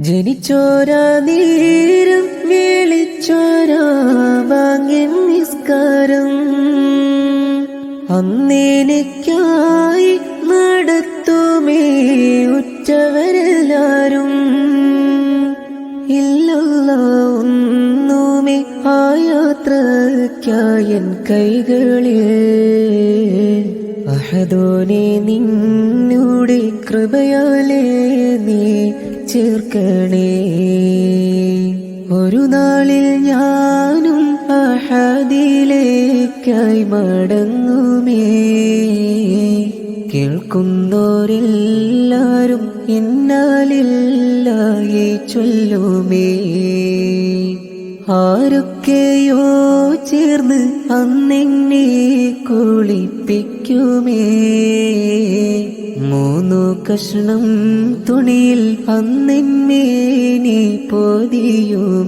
ജനിച്ചോരാ നേരം വിളിച്ചോരാ വാങ്ങിൻ നിസ്കാരം അന്നേനയ്ക്കായി നടത്തുമേ ഉറ്റവരെല്ലാരും. ഇല്ലല്ല ഒന്നുമേ ആ യാത്രയ്ക്കായൻ കൈകളിൽ അഹദോനെ നിന്നുടെ കൃപയാലേ നീ ചേർക്കണേ. ഒരു നാളിൽ ഞാനും അഹദിലേക്കായി മടങ്ങുമേ. കേൾക്കുന്നോരെല്ലാരും ഇന്നാലില്ലാഹി ചൊല്ലുമേ. ആരൊക്കെയോ ചേർന്ന് അന്നെന്നെ കുളിപ്പിക്കുമേ. 3 കഷ്ണം തുണിയിൽ അന്നെന്നെ നീ പൊതിയുമേ.